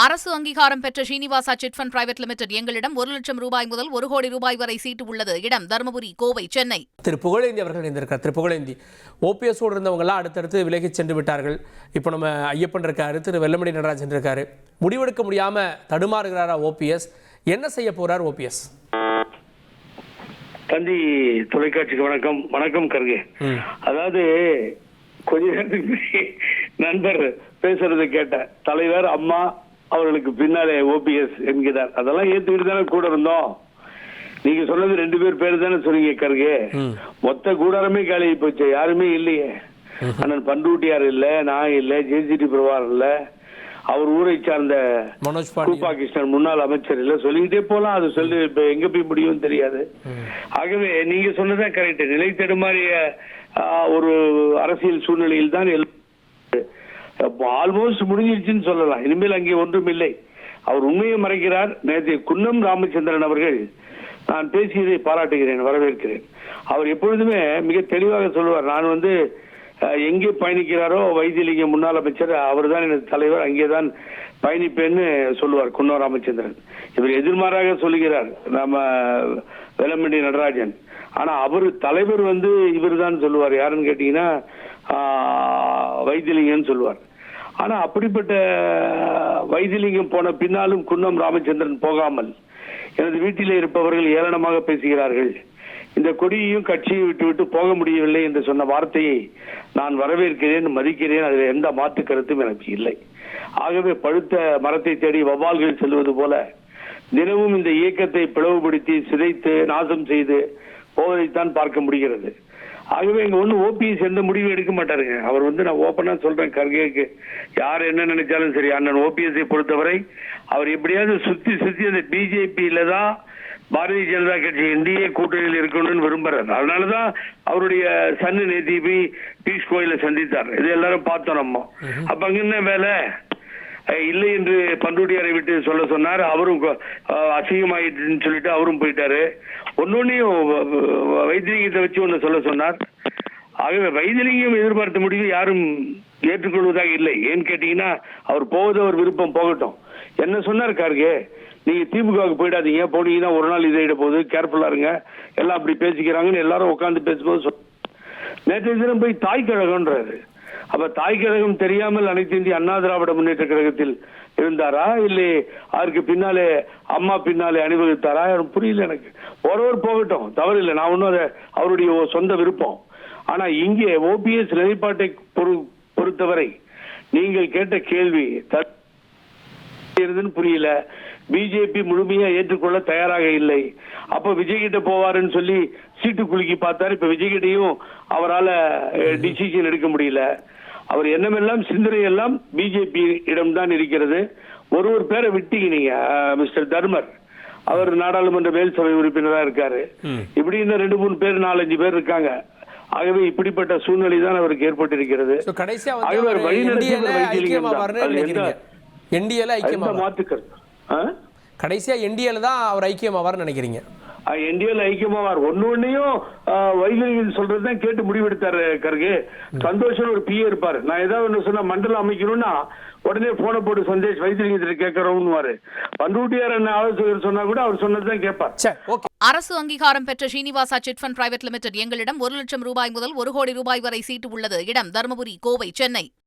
அரசு அங்கீகாரம் பெற்ற Srinivasa chit fund private limited எங்களிடம் 1 லட்சம் ரூபாய் முதல் 1 கோடி ரூபாய் வரை சீட்டு உள்ளது. இடம் தருமபுரி, கோவை, சென்னை. திரு புகழேந்தி அவர்கள் இணைந்திருக்கார். திரு புகழேந்தி, ஓபிஎஸோடு இருந்தவங்களாம் அடுத்தடுத்து விலகி சென்று விட்டார்கள். இப்போ நம்ம ஐயப்பன் இருக்காரு, திரு வெல்லமண்டி நடராஜன் இருக்காரு. முடிவெடுக்க முடியாம தடுமாறுகிறாரா ஓபிஎஸ்? என்ன செய்ய போறார் ஓபிஎஸ்? தந்தி தொலைக்காட்சிக்கு வணக்கம். வணக்கம் கருகே. அதாவது கொஞ்ச நேரத்துக்கு நண்பர் பேசுறதை கேட்ட தலைவர் அம்மா அவர்களுக்கு பின்னாலே ஓபிஎஸ் என்கிறார். அதெல்லாம் ஏத்துக்கிட்டு தானே கூட இருந்தோம். நீங்க சொன்னது 2 பேர் தானே சொன்னீங்க கருகே. மொத்த கூடாரமே காலி போச்சு, யாருமே இல்லையே. அண்ணன் பண்ருட்டியார் இல்ல, நான் இல்ல, ஜேசிடி பிரபாகர் இல்ல, அவர் ஊரை சார்ந்த கிருஷ்ணன் முன்னாள் அமைச்சர் இல்ல, சொல்லிக்கிட்டே போலாம். அது சொல்லி இப்ப எங்க போய் முடியும் தெரியாது. ஆகவே நீங்க சொன்னதான் கரெக்ட். நிலை தடுமாறிய ஒரு அரசியல் சூழ்நிலையில் தான் ஆல்மோஸ்ட் முடிஞ்சிருச்சுன்னு சொல்லலாம். இனிமேல் அங்கே ஒன்றும் இல்லை. அவர் உண்மையை மறைக்கிறார். நேற்று குன்னம் ராமச்சந்திரன் அவர்கள், நான் பேசியதை பாராட்டுகிறேன், வரவேற்கிறேன். அவர் எப்பொழுதுமே மிக தெளிவாக சொல்லுவார். நான் எங்கே பயணிக்கிறாரோ வைத்தியலிங்கம் முன்னாள் அமைச்சர் அவர் தான் எனது தலைவர், அங்கேதான் பயணிப்பேன்னு சொல்லுவார் குன்னம் ராமச்சந்திரன். இவர் எதிர்மாறாக சொல்லுகிறார் நம்ம வெல்லமண்டி நடராஜன். ஆனா அவர் தலைவர் இவர் தான் சொல்லுவார். யாருன்னு கேட்டீங்கன்னா வைத்தியலிங்கம் சொல்லுவார். ஆனா அப்படிப்பட்ட வைத்தியலிங்கம் போன பின்னாலும் குன்னம் ராமச்சந்திரன் போகாமல் எனது வீட்டிலே இருப்பவர்கள் ஏளனமாக பேசுகிறார்கள். இந்த கொடியையும் கட்சியை விட்டு போக முடியவில்லை என்று சொன்ன வார்த்தையை நான் வரவேற்கிறேன், மதிக்கிறேன். அதில் எந்த மாற்று கருத்தும் எனக்கு இல்லை. ஆகவே பழுத்த மரத்தை தேடி வௌவால்கள் செல்வது போல தினமும் இந்த இயக்கத்தை பிளவுபடுத்தி சிதைத்து நாசம் செய்து போவதைத்தான் பார்க்க முடிகிறது. ஆகவே இங்க ஓபிஎஸ் எந்த முடிவு எடுக்க மாட்டாருங்க. அவர் நான் ஓப்பனா சொல்றேன் கர்கேக்கு, யார் என்ன நினைச்சாலும் சரி, அண்ணன் ஓபிஎஸ்ஐ பொறுத்தவரை அவர் எப்படியாவது சுத்தி அந்த பிஜேபியில தான் பாரதிய ஜனதா கட்சி என்டிஏ கூட்டணியில் இருக்கணும்னு விரும்புறாரு. அதனாலதான் அவருடைய சன்னு நேத்தி போய் பீஸ் கோயில சந்தித்தார். இது எல்லாரும் பார்த்தோம் நம்ம. அப்ப அங்க என்ன வேலை இல்லை என்று பண்ருட்டியாரை விட்டு சொல்ல சொன்னார். அவரும் அசிங்கமாயிட்டுன்னு சொல்லிட்டு அவரும் போயிட்டாரு. ஒன்னொன்னையும் வைத்தியலிங்கத்தை வச்சு ஒன்னு சொல்ல சொன்னார். ஆகவே வைத்தியலிங்கம் எதிர்பார்த்த முடிவு யாரும் ஏற்றுக்கொள்வதாக இல்லை. ஏன்னு கேட்டீங்கன்னா அவர் போவது அவர் விருப்பம், போகட்டும். என்ன சொன்னார் கார்கே, நீங்க திமுகவுக்கு போயிடாதீங்க, போனீங்கன்னா ஒரு நாள் இதாயிட போகுது, கேர்ஃபுல்லா இருங்க, எல்லாம் அப்படி பேசிக்கிறாங்கன்னு எல்லாரும் உட்காந்து பேசும்போது நேற்றைய தினம் போய் தாய் கழகம்ன்றாரு. அப்ப தாய் கழகம் தெரியாமல் அனைத்து இந்திய அண்ணா திராவிட முன்னேற்ற கழகத்தில் இருந்தாரா, இல்லை அதற்கு பின்னாலே அம்மா பின்னாலே அணிவகுத்தாரா, புரியல எனக்கு. ஒருவர் போகட்டும், தவறு இல்லை. நான் ஒன்னும் அவருடைய சொந்த விருப்பம். ஆனா இங்கே ஓபிஎஸ் நிலைப்பாட்டை பொறுத்தவரை நீங்கள் கேட்ட கேள்வி புரியல. பிஜேபி முழுமையா ஏற்றுக்கொள்ள தயாராக இல்லை. அப்ப விஜய் கிட்ட போவாருன்னு சொல்லி சீட்டு குலுக்கி பார்த்தாரு. இப்ப விஜய் கிட்டையும் அவரால் டிசிஷன் எடுக்க முடியல. அவர் எண்ணமெல்லாம் சிந்தனை எல்லாம் பிஜேபி இடம்தான் இருக்கிறது. ஒரு பேரை விட்டீங்க நீங்க, மிஸ்டர் தர்மர், அவர் நாடாளுமன்ற மேல் சபை உறுப்பினராக இருக்காரு. இப்படி இந்த 2-3 பேர் 4-5 பேர் இருக்காங்க. ஆகவே இப்படிப்பட்ட சூழ்நிலை தான் அவருக்கு ஏற்பட்டிருக்கிறது. கடைசியா என்டிஏல தான் அவர் ஐக்கியமாவார் நினைக்கிறீங்க? என்டிஏல ஐக்கியமாவார். ஒன்னையும் வைத்தியலிங்கம் சொல்றதுதான் கேட்டு முடிவெடுத்தாரு கருகே. சந்தோஷம் ஒரு பிஏ இருப்பாரு. நான் ஏதாவது ஒண்ணு சொன்னா மண்டலம் அமைக்கணும்னா உடனே போன போட்டு சந்தேஷ் வைத்தியலிங்கத்தில் கேட்கறோம்னு பண்ருட்டியார் என்ன ஆலோசகர் சொன்னா கூட அவர் சொன்னதுதான் கேட்பார். அரசு அங்கீகாரம் பெற்ற Srinivasa chit fund private limited எங்களிடம் 1 லட்சம் ரூபாய் முதல் 1 கோடி ரூபாய் வரை சீட்டு உள்ளது. இடம் தருமபுரி, கோவை, சென்னை.